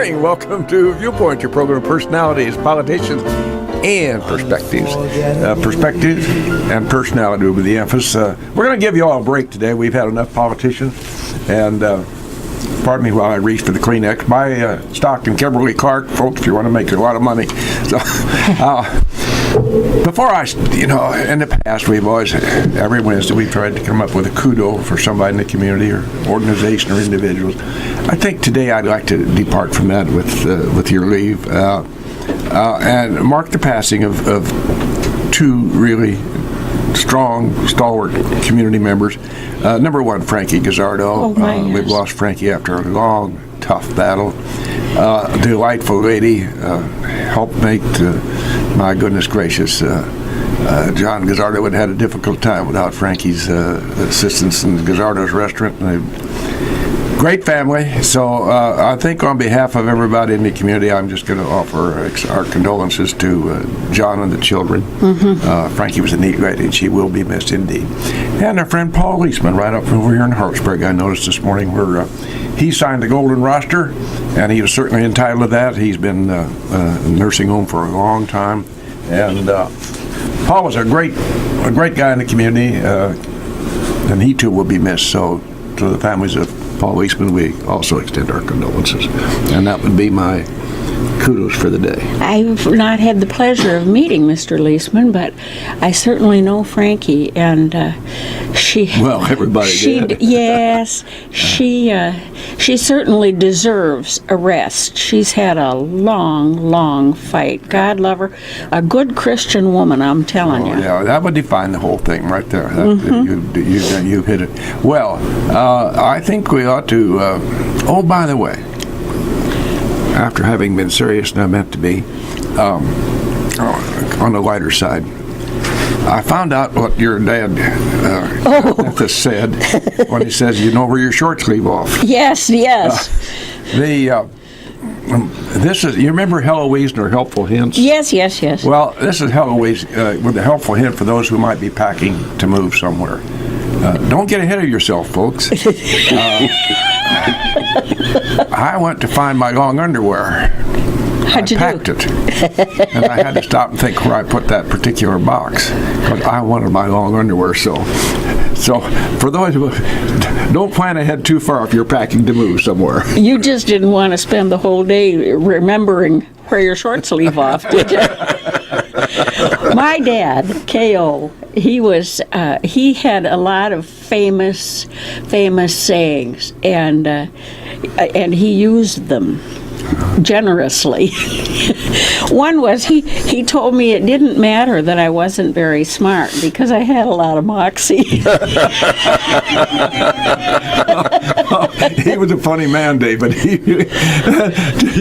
morning. Welcome to Viewpoint, your program of personalities, politicians, and perspectives. Perspective and personality will be the emphasis. We're going to give you all a break today. We've had enough politicians. And pardon me while I reach for the Kleenex. Buy stock in Kimberly-Clark, folks, if you want to make a lot of money. So, before in the past, we've always, every Wednesday, we've tried to come up with a kudo for somebody in the community or organization or individuals. I think today I'd like to depart from that with your leave and mark the passing of two really strong, stalwart community members. Number one, Frankie Gazzardo. We've lost Frankie after a long, tough battle. Delightful lady, helpmate. My goodness gracious, John Gazzardo would have had a difficult time without Frankie's assistance in Gazzardo's restaurant. Great family. So I think on behalf of everybody in the community, I'm just going to offer our condolences to John and the children. Mm-hmm. Frankie was a neat lady, and she will be missed indeed. And our friend Paul Leisman, right up over here in Hartsburg, I noticed this morning where he signed the golden roster, and he was certainly entitled to that. He's been nursing home for a long time, and Paul was a great guy in the community, and he too will be missed. So to the families of Paul Leisman, we also extend our condolences, and that would be my kudos for the day. I've not had the pleasure of meeting Mr. Leisman, but I certainly know Frankie, and everybody did. Yes, she certainly deserves a rest. She's had a long fight. God love her. A good Christian woman, I'm telling you. Yeah, that would define the whole thing right there. You hit it. Well, I think we ought to, by the way, after having been serious and I meant to be, on the lighter side, I found out what your dad said when he says, you know where your shorts leave off. Yes. This is, you remember Heloise and her helpful hints? Yes. Well, this is Heloise with a helpful hint for those who might be packing to move somewhere. Don't get ahead of yourself, folks. I went to find my long underwear. How'd you packed it, and I had to stop and think where I put that particular box because I wanted my long underwear. So for those who don't plan ahead too far if you're packing to move somewhere. You just didn't want to spend the whole day remembering where your shorts leave off, did you? My dad, K.O., he had a lot of famous sayings, and he used them generously. One was he told me it didn't matter that I wasn't very smart because I had a lot of moxie. He was a funny man, Dave, but you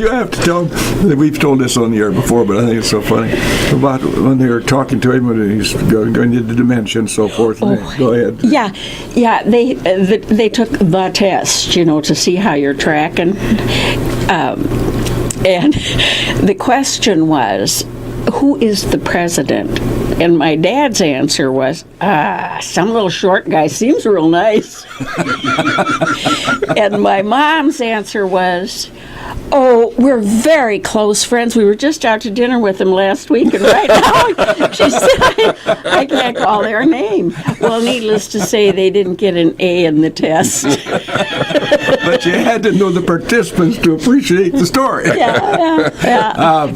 have to tell him that we've told this on the air before, but I think it's so funny about when they were talking to him when he's going into dementia and so forth. Go ahead. Yeah. They took the test, to see how you're tracking. And the question was, who is the president? And my dad's answer was, some little short guy seems real nice. And my mom's answer was, we're very close friends. We were just out to dinner with him last week, and right now, she said, I can't call their name. Well, needless to say, they didn't get an A in the test. But you had to know the participants to appreciate the story. Yeah.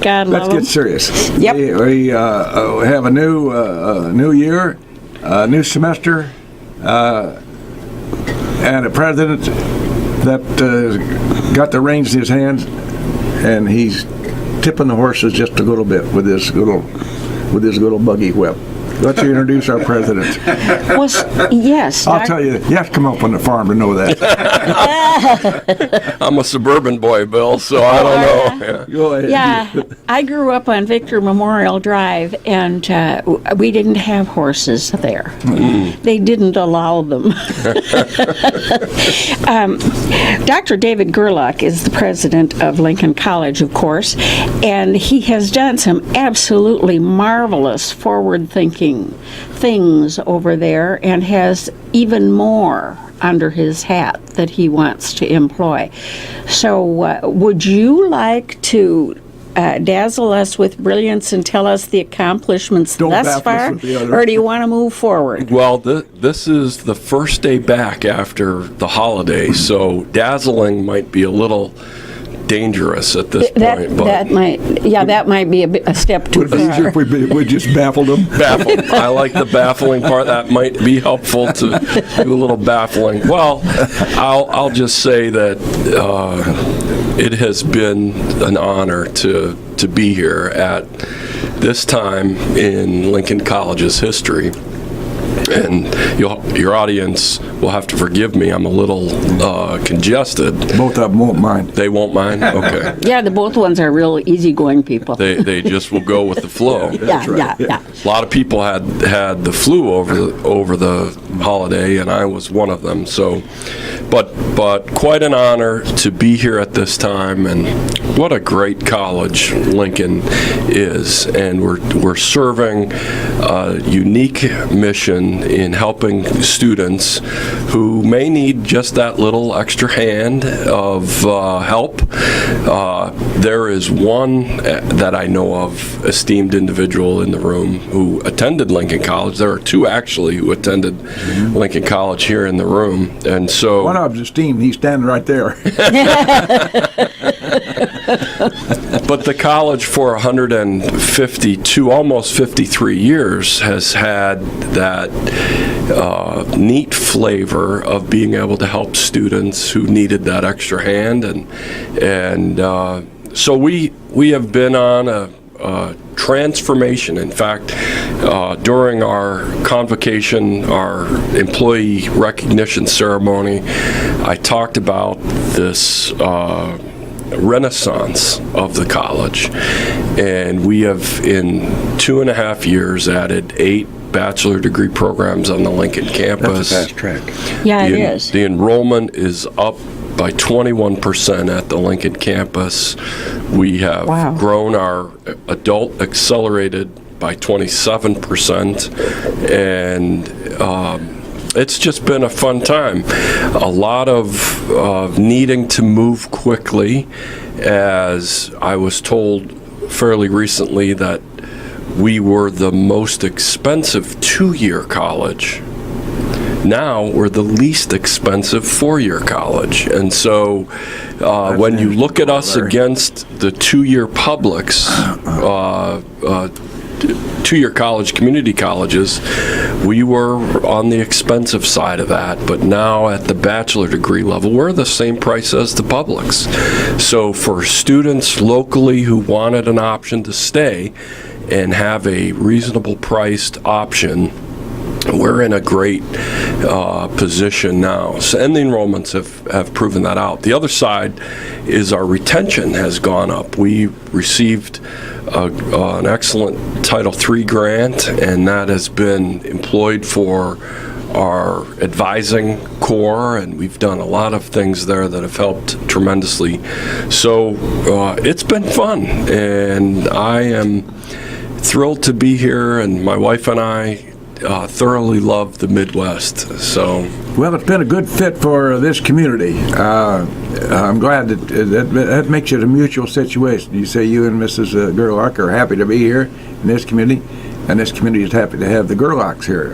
God love Let's get serious. Yep. We have a new year, a new semester, and a president that got the reins in his hands, and he's tipping the horses just a little bit with his little buggy whip. Let you introduce our president. Well, yes. I'll tell you have to come up on the farm to know that. I'm a suburban boy, Bill, so I don't know. Yeah. Go ahead. Yeah, I grew up on Victor Memorial Drive, and we didn't have horses there. They didn't allow them. Dr. David Gerlach is the president of Lincoln College, of course, and he has done some absolutely marvelous forward-thinking things over there and has even more under his hat that he wants to employ. So would you like to dazzle us with brilliance and tell us the accomplishments Don't thus baffle us far, with the other. or do you want to move forward? Well, this is the first day back after the holiday, so dazzling might be a little dangerous at this point. But That might be a step too Would it be easier far. if we just baffled them? baffled. I like the baffling part. That might be helpful to do a little baffling. Well, I'll just say that it has been an honor to be here at this time in Lincoln College's history. And your audience will have to forgive me. I'm a little congested. Both of them won't mind. They won't mind? Okay. Yeah, the both ones are real easygoing people. They just will go with the flow. Yeah. A lot of people had the flu over the holiday, and I was one of them. So, but quite an honor to be here at this time, and what a great college Lincoln is, and we're serving a unique mission in helping students who may need just that little extra hand of help. There is one that I know of, esteemed individual in the room who attended Lincoln College. There are two actually who attended Lincoln College here in the room, and so One of them's esteemed. He's standing right there. But the college for 152, almost 53 years has had that neat flavor of being able to help students who needed that extra hand, and so we have been on a transformation. In fact, during our convocation, our employee recognition ceremony, I talked about this renaissance of the college, and we have in 2.5 years added 8 bachelor degree programs on the Lincoln campus. That's a fast track. Yeah, it is. The enrollment is up by 21% at the Lincoln campus. We have grown our adult accelerated by 27%, and it's just been a fun time. A lot of needing to move quickly, as I was told fairly recently that we were the most expensive 2-year college. Now we're the least expensive 4-year college. And so when you look at us against the 2-year publics, 2-year college, community colleges, we were on the expensive side of that. But now at the bachelor degree level, we're the same price as the publics. So for students locally who wanted an option to stay and have a reasonable priced option, we're in a great position now. So, and the enrollments have proven that out. The other side is our retention has gone up. We received an excellent Title III grant, and that has been employed for our advising corps, and we've done a lot of things there that have helped tremendously. So it's been fun, and I am thrilled to be here, and my wife and I thoroughly love the Midwest. So, well, it's been a good fit for this community. I'm glad that makes it a mutual situation. You say you and Mrs. Gerlach are happy to be here in this community, and this community is happy to have the Gerlachs here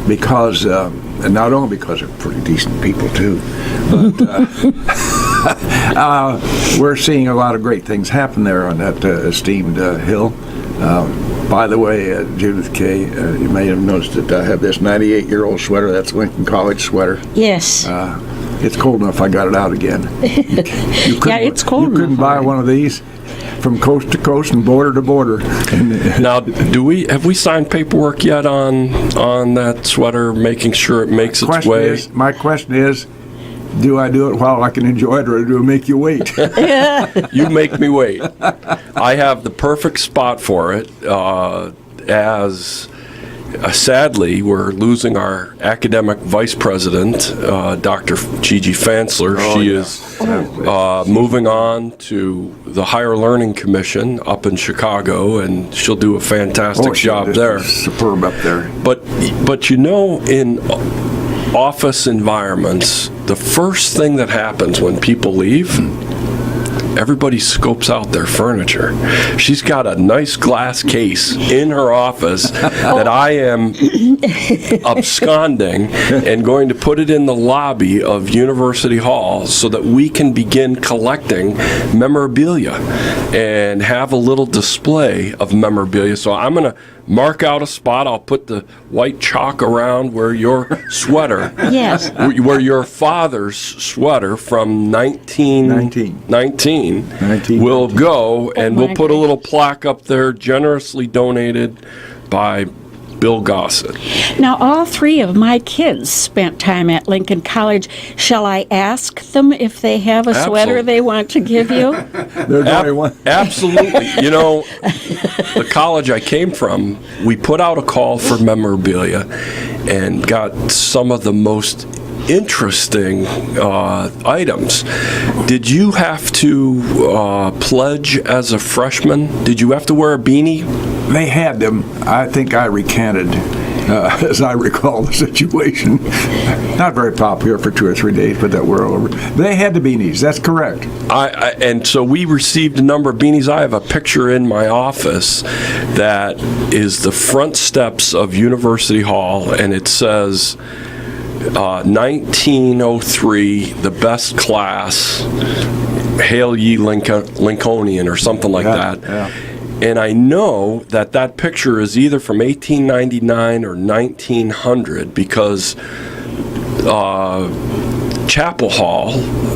because, and not only because they're pretty decent people too, but we're seeing a lot of great things happen there on that esteemed hill. By the way, Judith K., you may have noticed that I have this 98-year-old sweater. That's Lincoln College sweater. Yes. It's cold enough I got it out again. Yeah, it's cold enough. You couldn't buy one of these from coast to coast and border to border. now, have we signed paperwork yet on that sweater, making sure it makes its way? My question is, do I do it while I can enjoy it, or do I make you wait? You make me wait. I have the perfect spot for it, as sadly, we're losing our academic vice president, Dr. Gigi Fansler. She is moving on to the Higher Learning Commission up in Chicago, and she'll do a fantastic job there. Superb up there. But you know, in office environments, the first thing that happens when people leave, everybody scopes out their furniture. She's got a nice glass case in her office that I am absconding and going to put it in the lobby of University Hall so that we can begin collecting memorabilia and have a little display of memorabilia. So I'm going to mark out a spot. I'll put the white chalk around where your sweater, Yes. where your father's sweater from 1919 will go, and we'll put a little plaque up there, generously donated by Bill Gossett. Now, all three of my kids spent time at Lincoln College. Shall I ask them if they have a sweater Absolutely. they want to give you? There's only one. Absolutely. You know, the college I came from, we put out a call for memorabilia and got some of the most interesting items. Did you have to pledge as a freshman? Did you have to wear a beanie? They had them. I think I recanted, as I recall the situation. Not very popular for 2 or 3 days, but that we're over. They had the beanies. That's correct. And so we received a number of beanies. I have a picture in my office that is the front steps of University Hall, and it says 1903, the best class, Hail Ye Lincolnian, or something like that. Yeah. And I know that that picture is either from 1899 or 1900 because Chapel Hall,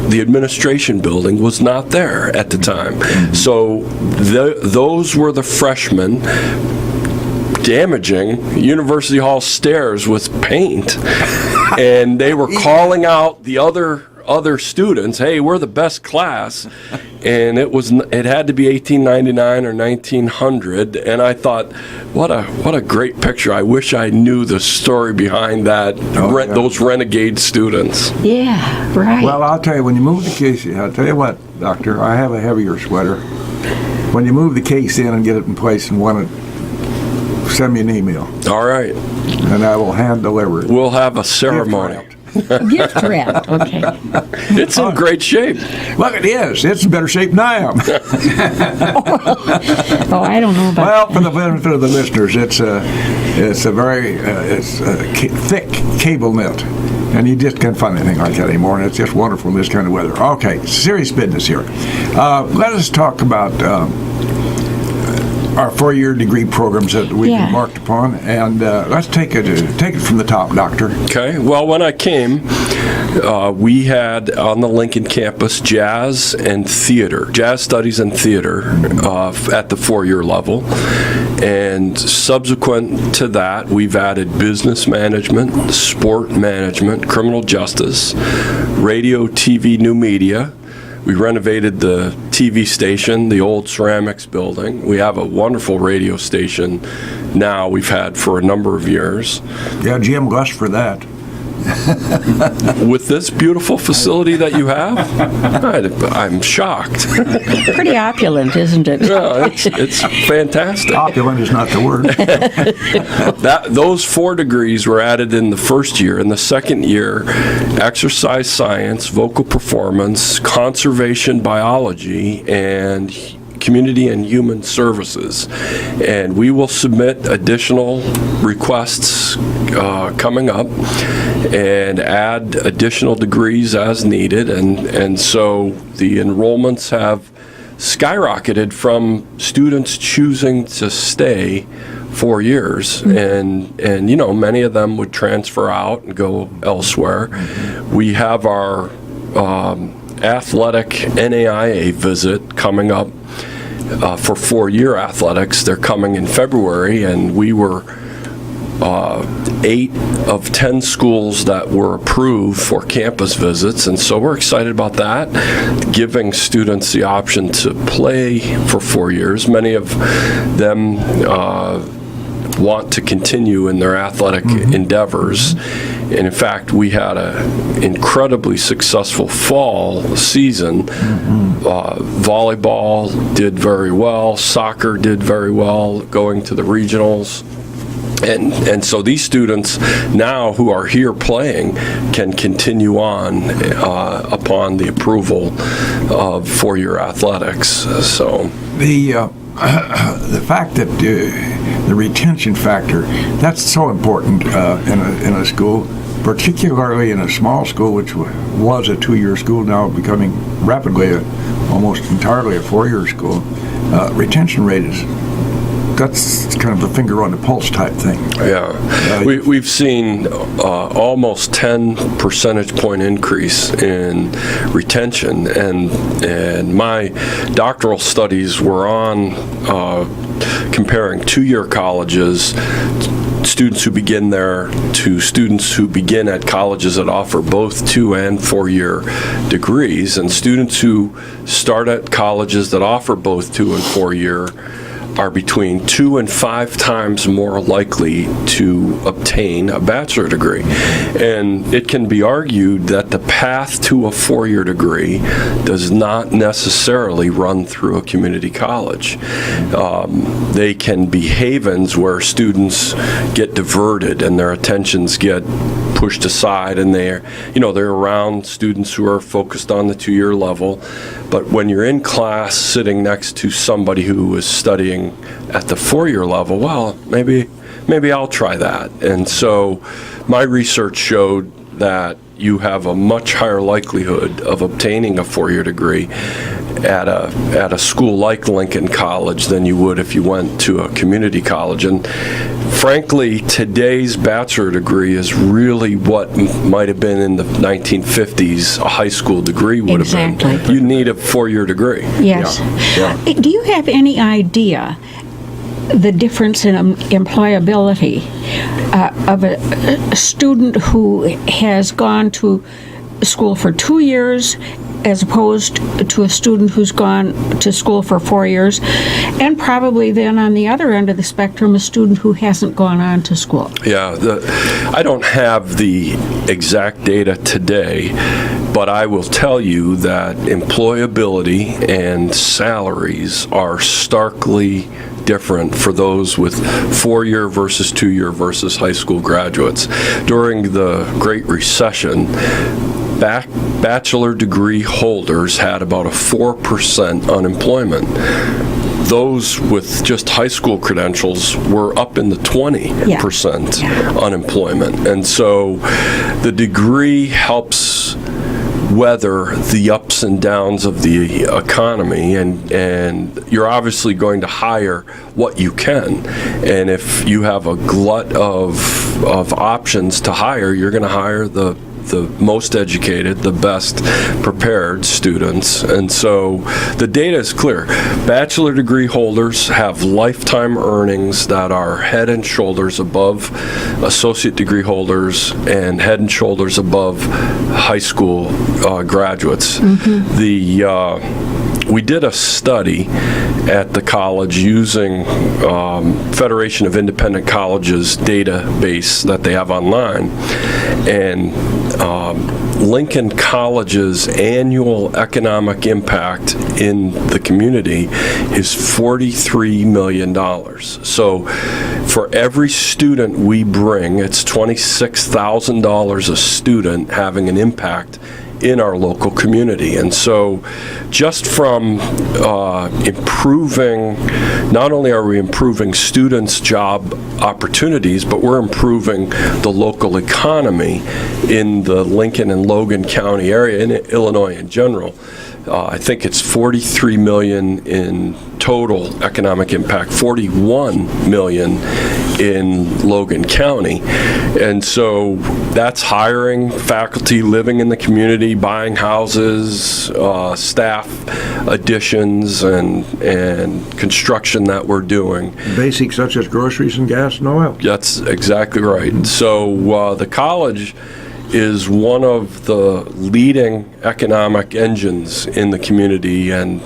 the administration building, was not there at the time. So those were the freshmen damaging University Hall stairs with paint, and they were calling out the other students, hey, we're the best class, and it had to be 1899 or 1900, and I thought, what a great picture. I wish I knew the story behind that, those renegade students. Yeah, right. Well, I'll tell you, when you move the case, I'll tell you what, Doctor, I have a heavier sweater. When you move the case in and get it in place and want it, send me an email, All right, and I will hand deliver it. we'll have a ceremony. Gift wrap, okay. It's in great shape. Look, it is. It's in better shape than I am. Oh, I don't know about Well, for the benefit of the listeners, it's a very thick cable knit, and you just can't find anything like that anymore. And it's just wonderful in this kind of weather. Okay, serious business here. Let us talk about our 4-year degree programs that we've embarked upon, and let's take it from the top, Doctor. Okay. Well, when I came, we had on the Lincoln campus jazz studies and theater at the 4-year level. And subsequent to that, we've added business management, sport management, criminal justice, radio, TV, new media. We renovated the TV station, the old ceramics building. We have a wonderful radio station now we've had for a number of years. Yeah, Jim Gus for that. With this beautiful facility that you have, I'm shocked. pretty opulent, isn't it? Yeah, it's fantastic. Opulent is not the word. Those 4 degrees were added in the first year. In the second year, exercise science, vocal performance, conservation biology, and community and human services. And we will submit additional requests coming up and add additional degrees as needed. And so the enrollments have skyrocketed from students choosing to stay 4 years, and you know, many of them would transfer out and go elsewhere. We have our athletic NAIA visit coming up for 4-year athletics. They're coming in February, and we were 8 of 10 schools that were approved for campus visits, and so we're excited about that, giving students the option to play for 4 years. Many of them want to continue in their athletic endeavors. And in fact, we had an incredibly successful fall season. Volleyball did very well. Soccer did very well, going to the regionals. And so these students now who are here playing can continue on upon the approval of four-year athletics. So The fact that the retention factor, that's so important in a school, particularly in a small school, which was a two-year school, now becoming rapidly almost entirely a four-year school. Retention rate that's kind of a finger on the pulse type thing. Yeah, we've seen almost 10 percentage point increase in retention, and my doctoral studies were on comparing two-year colleges, students who begin there, to students who begin at colleges that offer both 2- and 4-year degrees, and students who start at colleges that offer both 2- and 4-year are between 2 and 5 times more likely to obtain a bachelor degree. And it can be argued that the path to a 4-year degree does not necessarily run through a community college. They can be havens where students get diverted and their attentions get pushed aside, and they're around students who are focused on the 2-year level. But when you're in class sitting next to somebody who is studying at the 4-year level, well, maybe I'll try that. And so my research showed that you have a much higher likelihood of obtaining a 4-year degree at a school like Lincoln College than you would if you went to a community college. And frankly, today's bachelor degree is really what might have been in the 1950s a high school degree would have been. You need a 4-year degree. Yes. Yeah. Do you have any idea the difference in employability of a student who has gone to school for 2 years as opposed to a student who's gone to school for 4 years, and probably then on the other end of the spectrum, a student who hasn't gone on to school? Yeah, I don't have the exact data today, but I will tell you that employability and salaries are starkly different for those with 4-year versus 2-year versus high school graduates. During the Great Recession, bachelor degree holders had about a 4% unemployment. Those with just high school credentials were up in the 20% unemployment. And so the degree helps weather the ups and downs of the economy, and you're obviously going to hire what you can. And if you have a glut of options to hire, you're going to hire the most educated, the best prepared students. And so the data is clear. Bachelor degree holders have lifetime earnings that are head and shoulders above associate degree holders and head and shoulders above high school graduates. We did a study at the college using Federation of Independent Colleges database that they have online, and Lincoln College's annual economic impact in the community is $43 million. So for every student we bring, it's $26,000 a student having an impact in our local community. And so just from improving, not only are we improving students' job opportunities, but we're improving the local economy in the Lincoln and Logan County area, in Illinois in general. I think it's $43 million in total economic impact, $41 million in Logan County. And so that's hiring faculty, living in the community, buying houses, staff additions, and construction that we're doing. Basics such as groceries and gas and oil. That's exactly right. So the college is one of the leading economic engines in the community, and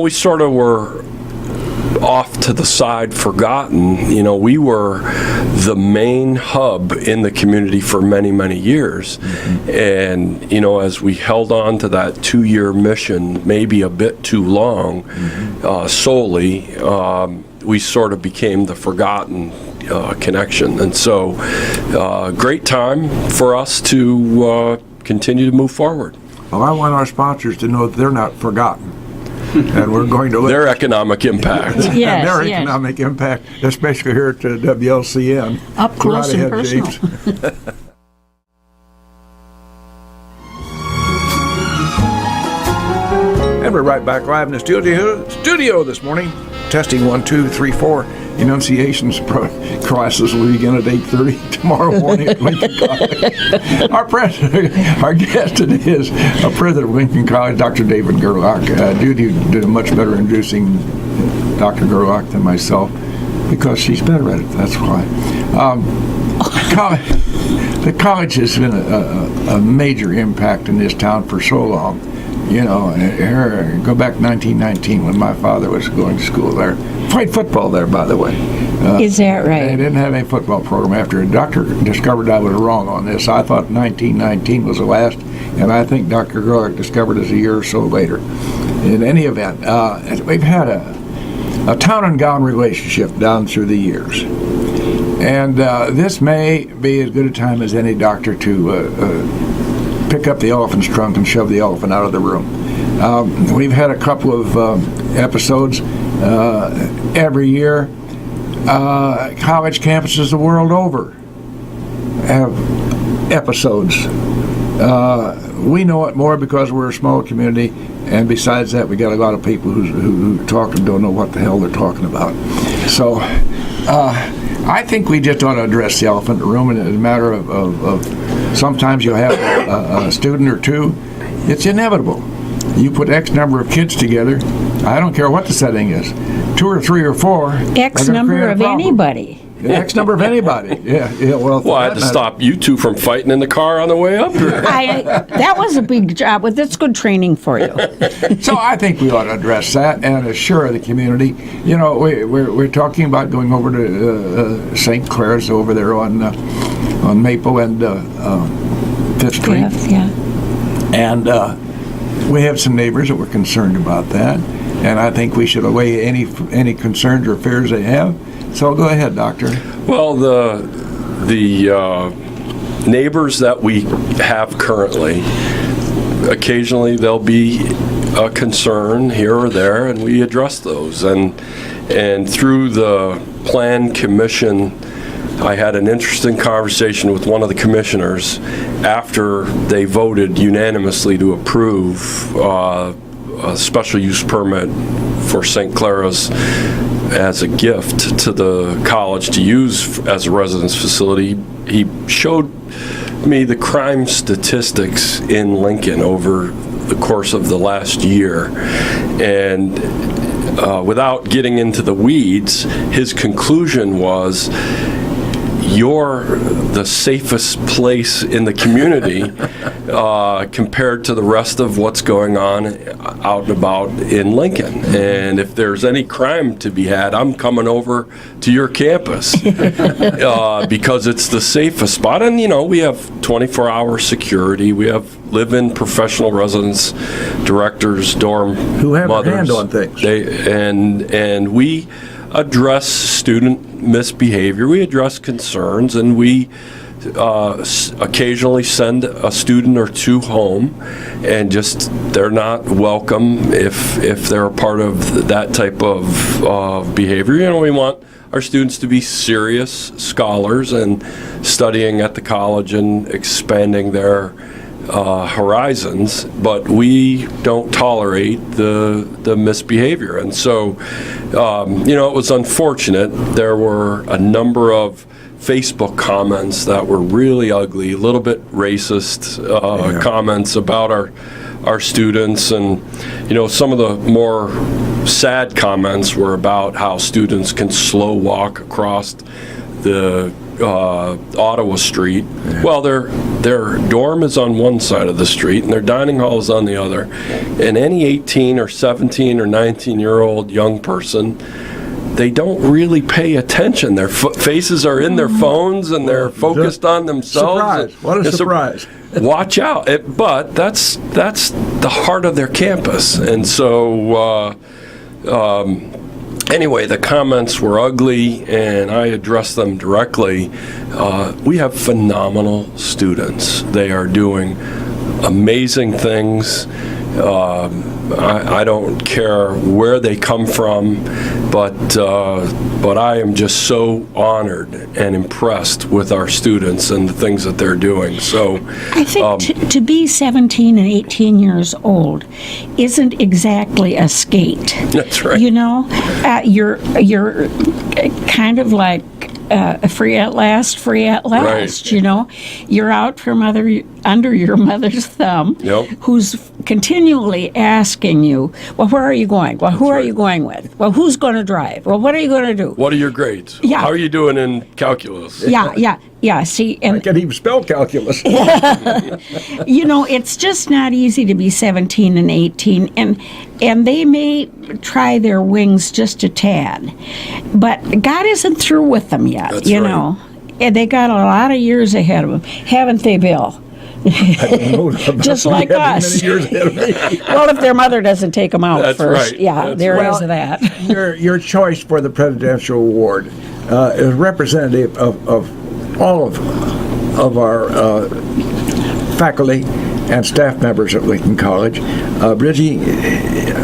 we sort of were off to the side, forgotten. We were the main hub in the community for many, many years. And, as we held on to that 2-year mission, maybe a bit too long, solely, we sort of became the forgotten connection. And so, great time for us to continue to move forward. Well, I want our sponsors to know that they're not forgotten. And we're going to look Their economic impact. Yes, their yes. economic impact, especially here at WLCN. Up close and personal. And we're right back live in the studio this morning. Testing 1, 2, 3, 4. Enunciations classes will begin at 8:30 tomorrow morning at Lincoln College. Our guest today is president of Lincoln College, Dr. David Gerlach. Judy did a much better introducing Dr. Gerlach than myself because she's better at it. That's why. The college has been a major impact in this town for so long. You know, go back to 1919 when my father was going to school there. Played football there, by the way. Is that right? They didn't have any football program after. A doctor discovered I was wrong on this. I thought 1919 was the last, and I think Dr. Gerlach discovered it a year or so later. In any event, we've had a town and gown relationship down through the years. And this may be as good a time as any doctor to pick up the elephant's trunk and shove the elephant out of the room. We've had a couple of episodes every year. College campuses the world over have episodes. We know it more because we're a small community, and besides that, we got a lot of people who talk and don't know what the hell they're talking about. So I think we just ought to address the elephant in the room, and it's a matter of sometimes you'll have a student or two. It's inevitable. You put X number of kids together, I don't care what the setting is, 2 or 3 or 4. X number of anybody. X number of anybody. Yeah. Well, I had to stop you two from fighting in the car on the way up here. That was a big job, but that's good training for you. So I think we ought to address that and assure the community. You know, we're talking about going over to St. Clair's over there on Maple and 5th Street. Yeah. And we have some neighbors that were concerned about that, and I think we should allay any concerns or fears they have. So go ahead, Doctor. Well, the neighbors that we have currently, occasionally there'll be a concern here or there, and we address those. And through the Plan Commission, I had an interesting conversation with one of the commissioners after they voted unanimously to approve a special use permit for St. Clara's as a gift to the college to use as a residence facility. He showed me the crime statistics in Lincoln over the course of the last year, and without getting into the weeds, his conclusion was, you're the safest place in the community compared to the rest of what's going on out and about in Lincoln. And if there's any crime to be had, I'm coming over to your campus because it's the safest spot. And, you know, we have 24-hour security. We have live-in professional residence directors, dorm who have mothers. a hand on things. And we address student misbehavior, we address concerns, and we occasionally send a student or two home, and just they're not welcome if they're a part of that type of behavior. You know, we want our students to be serious scholars and studying at the college and expanding their horizons, but we don't tolerate the misbehavior. And so, you know, it was unfortunate. There were a number of Facebook comments that were really ugly, a little bit racist comments about our students. And, you know, some of the more sad comments were about how students can slow walk across the Ottawa Street. Yeah. Well, their dorm is on one side of the street and their dining hall is on the other. And any 18 or 17 or 19-year-old young person, they don't really pay attention. Their faces are in their phones and they're focused on themselves. Surprise. What a surprise. Watch out. But that's the heart of their campus. And so Anyway, the comments were ugly, and I addressed them directly. We have phenomenal students. They are doing amazing things. I don't care where they come from, but I am just so honored and impressed with our students and the things that they're doing. So I think to be 17 and 18 years old isn't exactly a skate. That's right. You know, you're kind of like free at last, Right. you know. You're out from under your mother's thumb, Yep. who's continually asking you, well, where are you going? Well, who are right. you going with? Well, who's going to drive? Well, what are you going to do? what are your grades? Yeah. How are you doing in calculus? Yeah. See, I and can't even spell calculus. you know, it's just not easy to be 17 and 18, and they may try their wings just a tad, but God isn't through with them yet. That's you right. know, and they got a lot of years ahead of them, haven't they, Bill? Just like us. Many years ahead of me. Well, if their mother doesn't take them out That's first, right. yeah, That's there right. is that. Your choice for the Presidential Award is representative of all of our faculty and staff members at Lincoln College. Bridgie,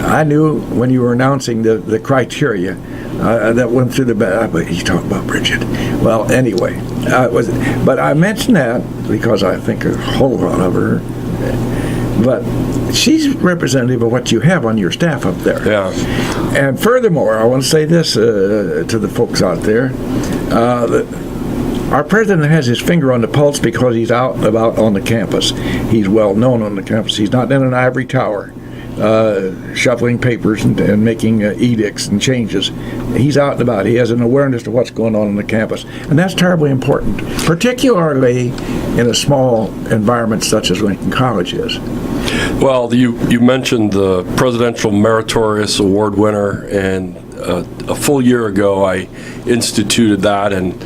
I knew when you were announcing the criteria that went through but he's talking about Bridget. Well, anyway, but I mentioned that because I think a whole lot of her. But she's representative of what you have on your staff up there. Yeah. And furthermore, I want to say this to the folks out there. Our president has his finger on the pulse because he's out and about on the campus. He's well known on the campus. He's not in an ivory tower shuffling papers and making edicts and changes. He's out and about. He has an awareness of what's going on the campus. And that's terribly important, particularly in a small environment such as Lincoln College is. Well, you mentioned the Presidential Meritorious Award winner, and a full year ago I instituted that, and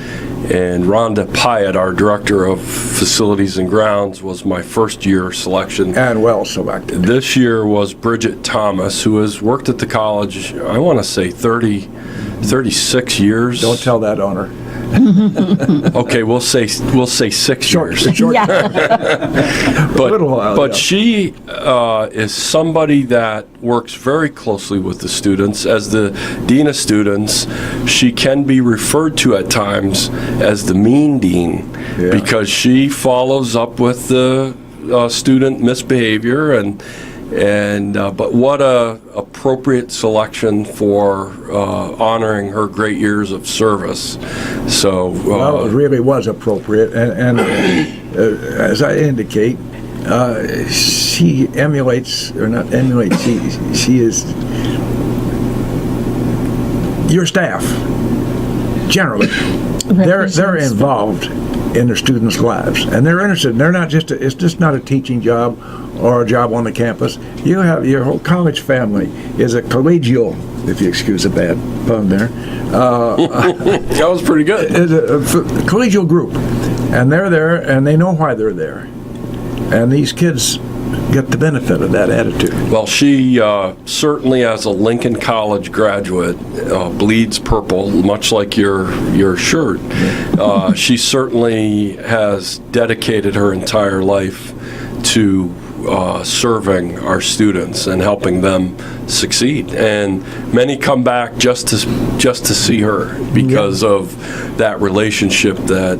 Rhonda Pyatt, our Director of Facilities and Grounds, was my first-year selection. And well selected. This year was Bridget Thomas, who has worked at the college, I want to say 36 years. Don't tell that on her. Okay, we'll say 6 years. Yeah. But, little while, but yeah. she is somebody that works very closely with the students. As the Dean of Students, she can be referred to at times as the mean dean, Yeah. because she follows up with the student misbehavior, but what a appropriate selection for honoring her great years of service. So Well, it really was appropriate, and as I indicate, she emulates, or not emulates, she is your staff, generally. They're involved in their students' lives, and they're interested. They're not just it's just not a teaching job or a job on the campus. You have your whole college family is a collegial, if you excuse a bad pun there, that was pretty good. is a collegial group, and they're there, and they know why they're there, and these kids get the benefit of that attitude. Well, she certainly, as a Lincoln College graduate, bleeds purple, much like your shirt. She certainly has dedicated her entire life to serving our students and helping them succeed. And many come back just to see her because of that relationship that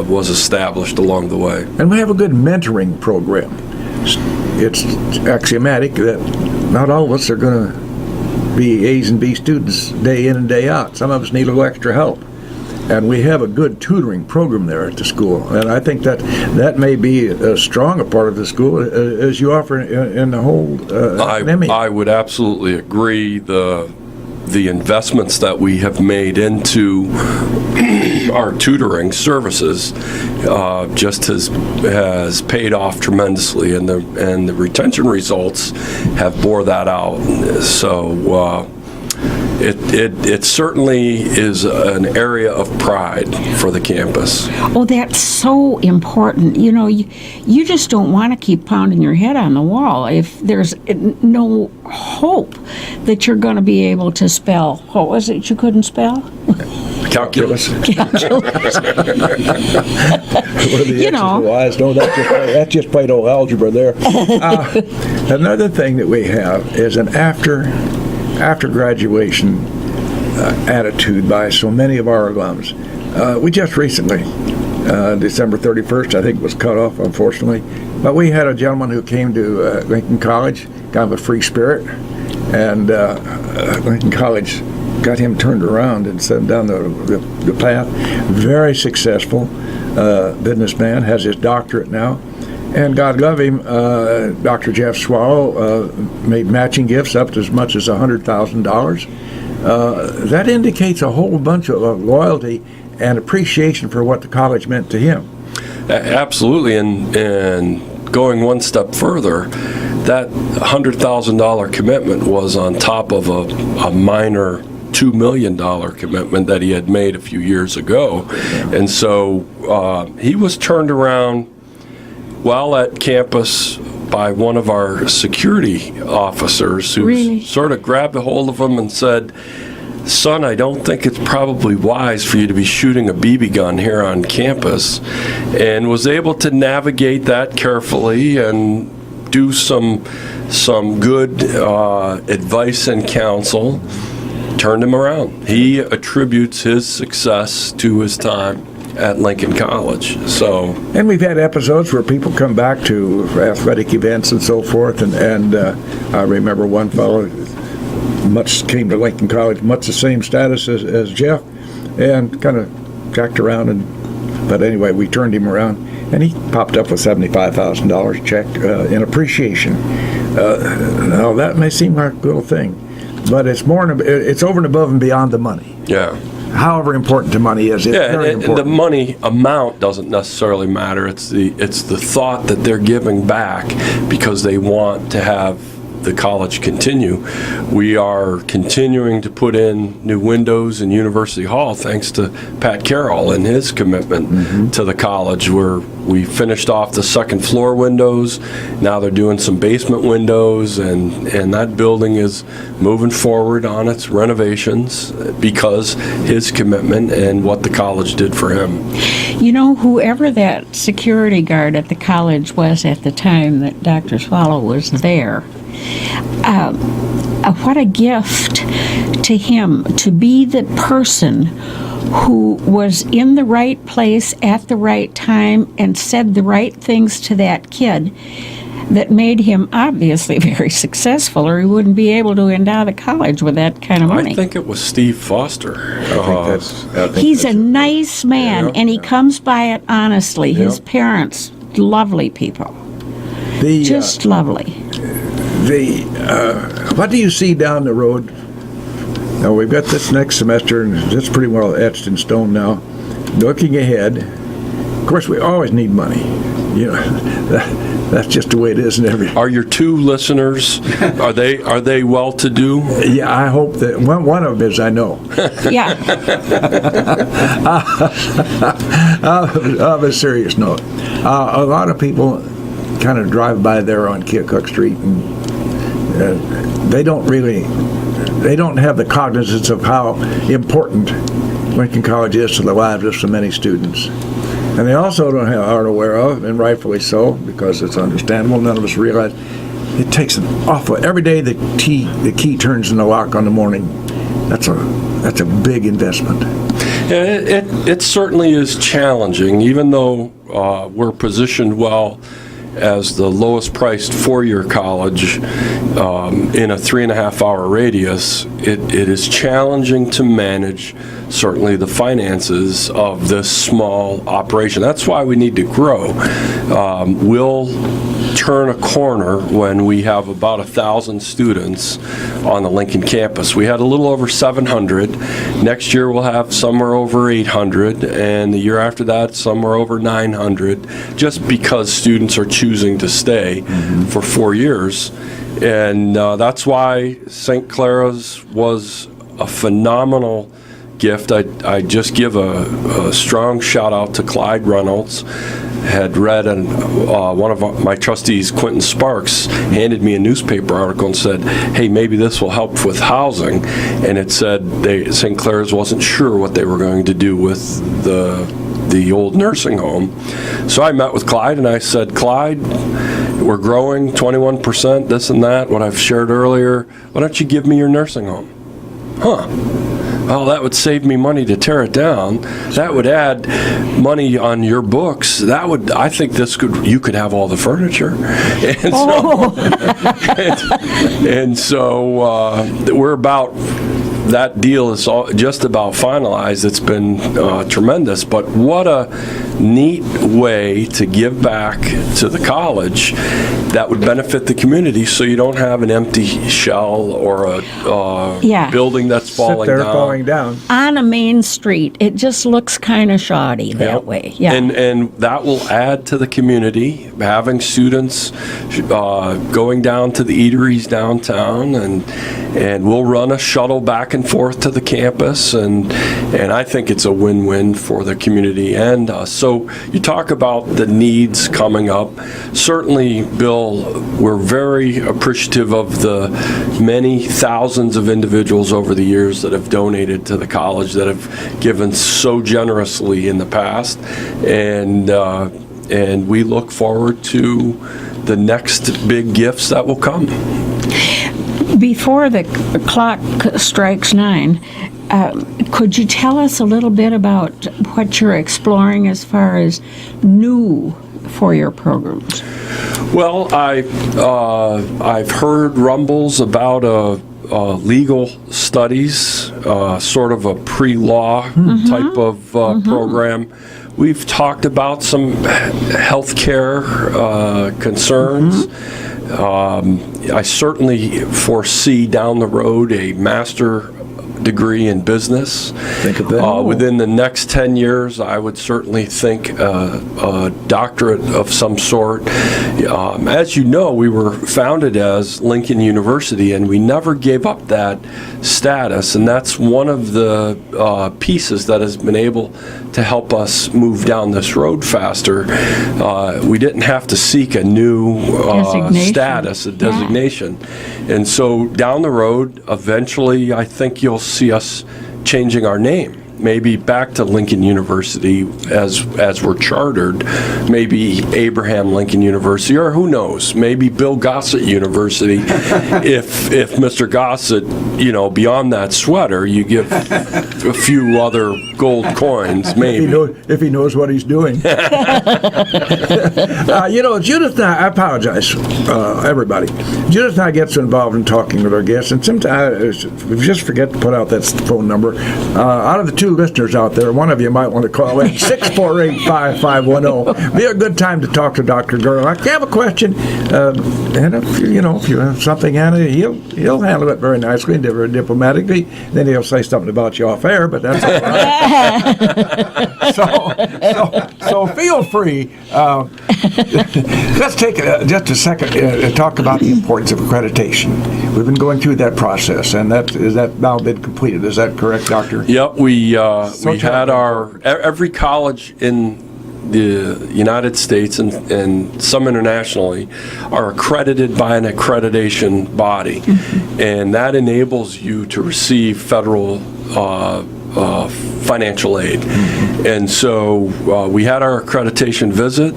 was established along the way. And we have a good mentoring program. It's axiomatic that not all of us are going to be A's and B students day in and day out. Some of us need a little extra help. And we have a good tutoring program there at the school. And I think that may be as strong a part of the school as you offer in the whole academy. I would absolutely agree. The investments that we have made into our tutoring services just has paid off tremendously, and the retention results have bore that out. So it certainly is an area of pride for the campus. Oh, that's so important. You know, you just don't want to keep pounding your head on the wall if there's no hope that you're going to be able to spell. What was it you couldn't spell? Calculus. Calculus. What are the You X's know. and Y's? No, that's just plain old algebra there. Another thing that we have is an after graduation attitude by so many of our alums. We just recently, December 31st, I think, was cut off, unfortunately. But we had a gentleman who came to Lincoln College, kind of a free spirit, and Lincoln College got him turned around and sent him down the path. Very successful businessman, has his doctorate now. And God love him, Dr. Jeff Swallow made matching gifts up to as much as $100,000. That indicates a whole bunch of loyalty and appreciation for what the college meant to him. Absolutely, and going one step further, that $100,000 commitment was on top of a minor $2 million commitment that he had made a few years ago. And so he was turned around while at campus by one of our security officers who Really? sort of grabbed a hold of him and said, "Son, I don't think it's probably wise for you to be shooting a BB gun here on campus," and was able to navigate that carefully and do some good advice and counsel. Turned him around. He attributes his success to his time at Lincoln College. So, And we've had episodes where people come back to athletic events and so forth, and I remember one fellow came to Lincoln College, much the same status as Jeff, and kind of jacked around, but anyway, we turned him around, and he popped up with $75,000 check in appreciation. Now, that may seem like a little thing, but it's over and above and beyond the money. yeah. However important the money is, it's very And the important. money amount doesn't necessarily matter. It's the thought that they're giving back because they want to have the college continue. We are continuing to put in new windows in University Hall thanks to Pat Carroll and his commitment to the college, where we finished off the second floor windows. Now they're doing some basement windows, and that building is moving forward on its renovations because his commitment and what the college did for him. You know, whoever that security guard at the college was at the time that Dr. Swallow was there, what a gift to him to be the person who was in the right place at the right time and said the right things to that kid that made him obviously very successful, or he wouldn't be able to endow the college with that kind of money. I think it was Steve Foster. I think He's a that's it. nice man, and he comes by it honestly. His parents, lovely people. Just lovely. What do you see down the road? Now, we've got this next semester, and it's pretty well etched in stone now. Looking ahead, of course, we always need money. You know, that's just the way it is in every. Are your two listeners, are they well-to-do? Yeah, I hope that one of them is. I know. Yeah. On a serious note, a lot of people kind of drive by there on Keokuk Street, and they don't have the cognizance of how important Lincoln College is to the lives of so many students. And they also aren't aware of, and rightfully so, because it's understandable, none of us realize, it takes an awful, every day the key turns in the lock on the morning, that's a big investment. Yeah, it certainly is challenging, even though we're positioned well as the lowest priced four-year college in a 3.5-hour radius. It is challenging to manage certainly the finances of this small operation. That's why we need to grow. We'll turn a corner when we have about 1,000 students on the Lincoln campus. We had a little over 700. Next year we'll have somewhere over 800, and the year after that somewhere over 900, just because students are choosing to stay for 4 years. And that's why St. Clara's was a phenomenal gift. I just give a strong shout out to Clyde Reynolds. Had read one of my trustees, Quentin Sparks, handed me a newspaper article and said, hey, maybe this will help with housing. And it said St. Clair's wasn't sure what they were going to do with the old nursing home. So I met with Clyde and I said, Clyde, we're growing 21%, this and that, what I've shared earlier. Why don't you give me your nursing home? Huh. Well, that would save me money to tear it down. That would add money on your books. I think you could have all the furniture. And so we're about, that deal is just about finalized. It's been tremendous, but what a neat way to give back to the college that would benefit the community, so you don't have an empty shell or a building that's falling down. On a main street, it just looks kind of shoddy that way. Yeah. And that will add to the community, having students going down to the eateries downtown, and we'll run a shuttle back and forth to the campus, and I think it's a win-win for the community and us. So you talk about the needs coming up. Certainly, Bill, we're very appreciative of the many thousands of individuals over the years that have donated to the college, that have given so generously in the past, and we look forward to the next big gifts that will come. Before the clock strikes 9, could you tell us a little bit about what you're exploring as far as new for your programs? Well, I've heard rumbles about legal studies, sort of a pre-law type of program. We've talked about some healthcare concerns. I certainly foresee down the road a master degree in business. Think of that. Within the next 10 years, I would certainly think a doctorate of some sort. As you know, we were founded as Lincoln University, and we never gave up that status, and that's one of the pieces that has been able to help us move down this road faster. We didn't have to seek a new status, a designation. And so down the road, eventually, I think you'll see us changing our name. Maybe back to Lincoln University as we're chartered, maybe Abraham Lincoln University, or who knows, maybe Bill Gossett University. if Mr. Gossett, beyond that sweater, you give a few other gold coins, maybe. If he knows what he's doing. Judith and I apologize, everybody. Judith and I get so involved in talking with our guests, and sometimes we just forget to put out that phone number. Out of the two listeners out there, one of you might want to call in 648-5510. Be a good time to talk to Dr. Gerlach. If you have a question, and if you have something, Anna, he'll handle it very nicely and very diplomatically. Then he'll say something about you off air, but that's all right. So feel free. Let's take just a second to talk about the importance of accreditation. We've been going through that process, and is that now been completed? Is that correct, Doctor? Yep, we had every college in the United States and some internationally are accredited by an accreditation body, and that enables you to receive federal financial aid. And so we had our accreditation visit.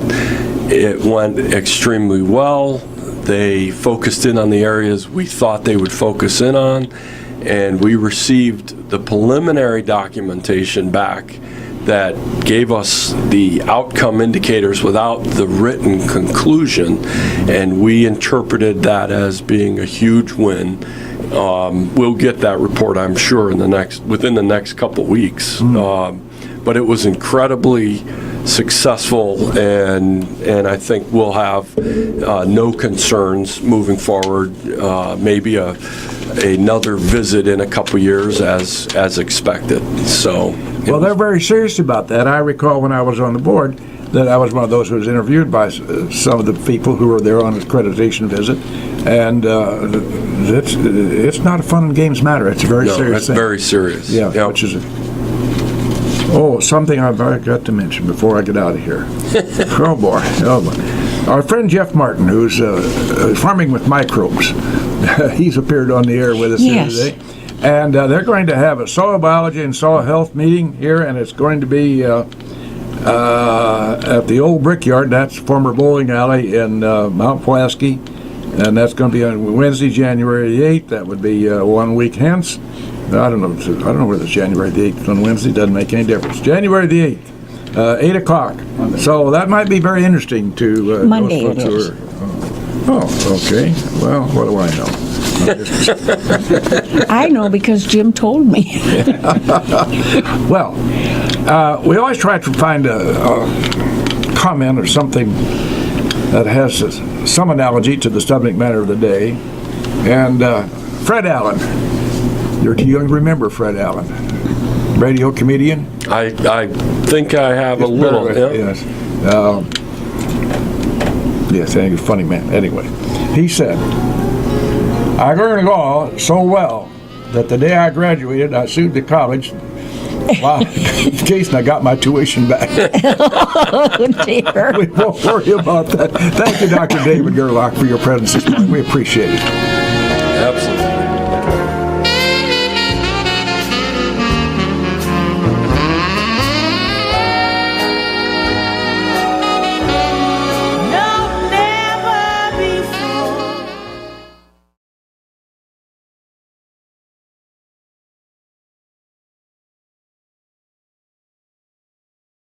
It went extremely well. They focused in on the areas we thought they would focus in on, and we received the preliminary documentation back that gave us the outcome indicators without the written conclusion, and we interpreted that as being a huge win. We'll get that report, I'm sure, within the next couple weeks. But it was incredibly successful, and I think we'll have no concerns moving forward. Maybe another visit in a couple years as expected. So. Well, they're very serious about that. I recall when I was on the board, that I was one of those who was interviewed by some of the people who were there on an accreditation visit, and it's not a fun and games matter. It's a very serious it's thing. very serious. Yeah, Yep. which is something I've got to mention before I get out of here. Oh boy. Our friend Jeff Martin, who's farming with microbes, he's appeared on the air with us Yes. here today. And they're going to have a soil biology and soil health meeting here, and it's going to be at the old Brickyard. That's former bowling alley in Mount Pulaski, and that's going to be on Wednesday, January the 8th. That would be 1 week hence. I don't know whether it's January the 8th on Wednesday. Doesn't make any difference. January the 8th, 8 o'clock. So that might be very interesting to Monday those folks it is. who are. Okay. Well, what do I know? I know because Jim told me. Well, we always try to find a comment or something that has some analogy to the subject matter of the day. And Fred Allen, you're too young to remember Fred Allen, radio comedian. I think I have a little. Yeah. Yes. Yes, he's a funny man. Anyway, he said, I learned law so well that the day I graduated, I sued the college. Wow, Jason, I got my tuition back. Oh, dear. We won't worry about that. Thank you, Dr. David Gerlach, for your presence this morning. We appreciate it. Absolutely.